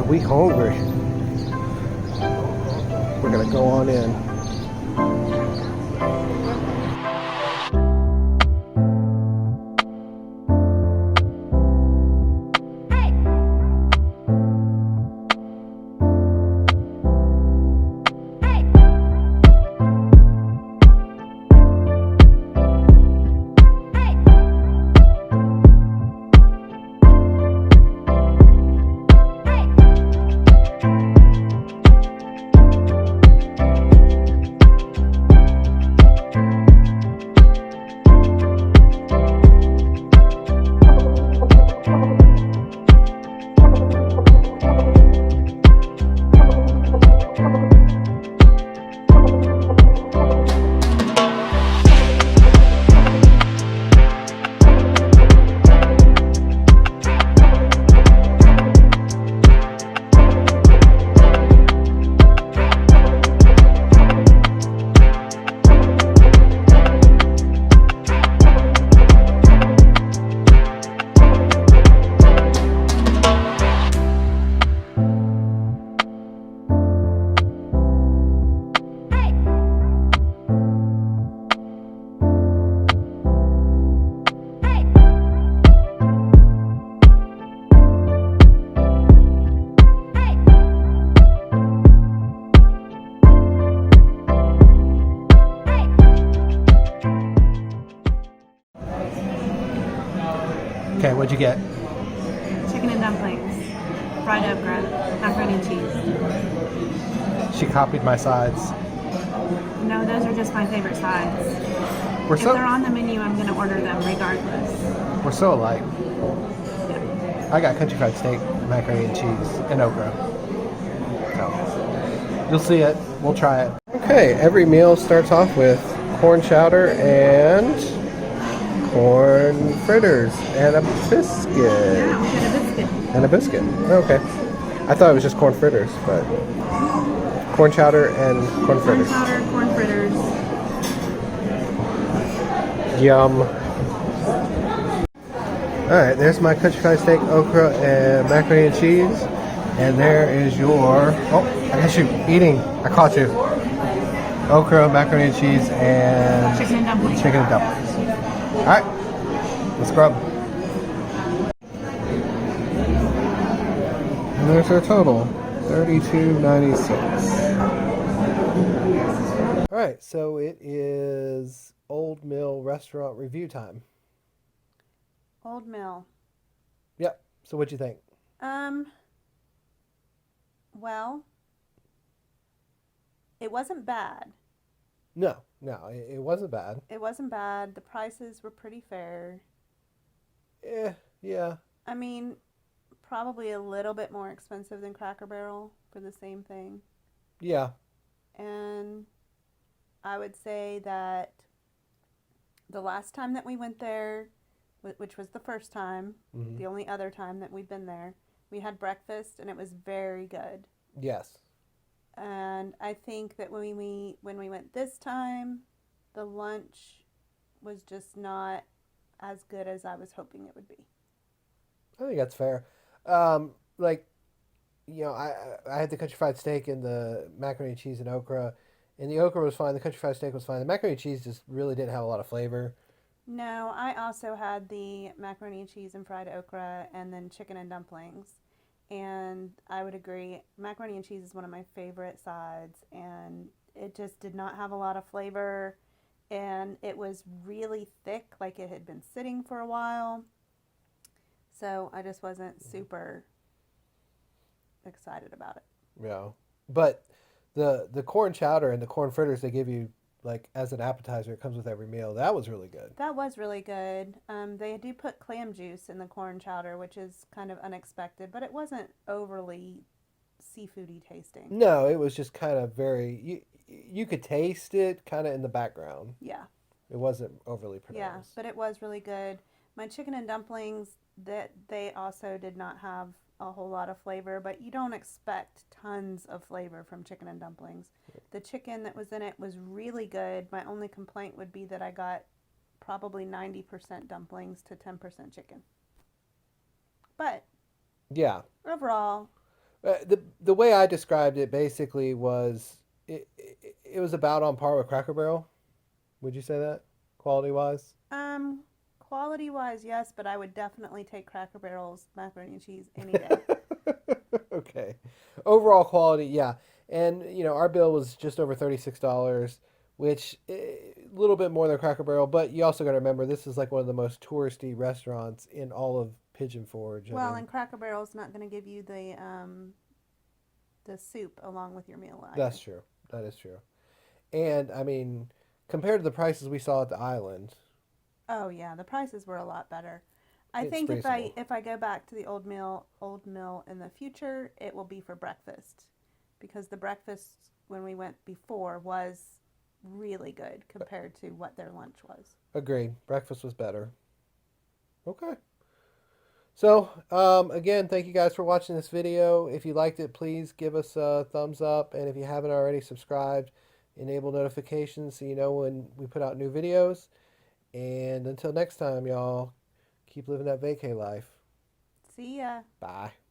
we hungry. We're gonna go on in. Okay, what'd you get? Chicken and dumplings, fried okra, macaroni and cheese. She copied my sides. No, those are just my favorite sides. If they're on the menu, I'm going to order them regardless. We're so alike. Yeah. I got country fried steak, macaroni and cheese, and okra. So, you'll see it. We'll try it. Okay, every meal starts off with corn chowder and corn fritters and a biscuit. Yeah, we had a biscuit. And a biscuit. Okay. I thought it was just corn fritters, but corn chowder and corn fritters. Corn chowder, corn fritters. Yum. Alright, there's my country fried steak, okra, and macaroni and cheese. And there is your... Oh, I got you eating. I caught you. Okra, macaroni and cheese, and... Chicken and dumplings. Chicken and dumplings. Alright, let's grub. And there's our total. $32.96. Alright, so it is Old Mill restaurant review time. Old Mill. Yep. So what'd you think? Well, it wasn't bad. No, it wasn't bad. It wasn't bad. The prices were pretty fair. Yeah. I mean, probably a little bit more expensive than Cracker Barrel for the same thing. Yeah. And I would say that the last time that we went there, which was the first time, the only other time that we'd been there, we had breakfast and it was very good. Yes. And I think that when we went this time, the lunch was just not as good as I was hoping it would be. I think that's fair. Like, you know, I had the country fried steak and the macaroni and cheese and okra, and the okra was fine. The country fried steak was fine. The macaroni and cheese just really didn't have a lot of flavor. No, I also had the macaroni and cheese and fried okra and then chicken and dumplings. And I would agree, macaroni and cheese is one of my favorite sides, and it just did not have a lot of flavor, and it was really thick, like it had been sitting for a while. So I just wasn't super excited about it. Yeah. But the corn chowder and the corn fritters they give you like as an appetizer, it comes with every meal. That was really good. That was really good. They do put clam juice in the corn chowder, which is kind of unexpected, but it wasn't overly seafoody tasting. No, it was just kind of you could taste it kind of in the background. Yeah. It wasn't overly pronounced. Yeah, but it was really good. My chicken and dumplings, that they also did not have a whole lot of flavor, but you don't expect tons of flavor from chicken and dumplings. The chicken that was in it was really good. My only complaint would be that I got probably 90% dumplings to 10% chicken. But yeah, overall, The way I described it basically was it was about on par with Cracker Barrel. Would you say that quality wise? Quality wise, yes, but I would definitely take Cracker Barrel's macaroni and cheese any day. Okay. Overall quality, yeah. And our bill was just over $36, which a little bit more than Cracker Barrel, but you also got to remember this is like one of the most touristy restaurants in all of Pigeon Forge. I Well, mean, and Cracker Barrel's not going to give you the soup along with your meal that's either. true. That is true. And I mean, compared to the prices we saw at the island, Oh yeah, the prices were a lot better. I it's think if I reasonable. if I go back to the old mill in the future, it will be for breakfast, because the breakfast when we went before was really good compared to what their lunch was. Agreed. Breakfast was better. Okay. So, again, thank you guys for watching this video. If you liked it, please give us a thumbs up. And if you haven't already subscribed, enable notifications so you know when we put out new videos. And until next time, y'all, keep living that vacay life. See ya. Bye.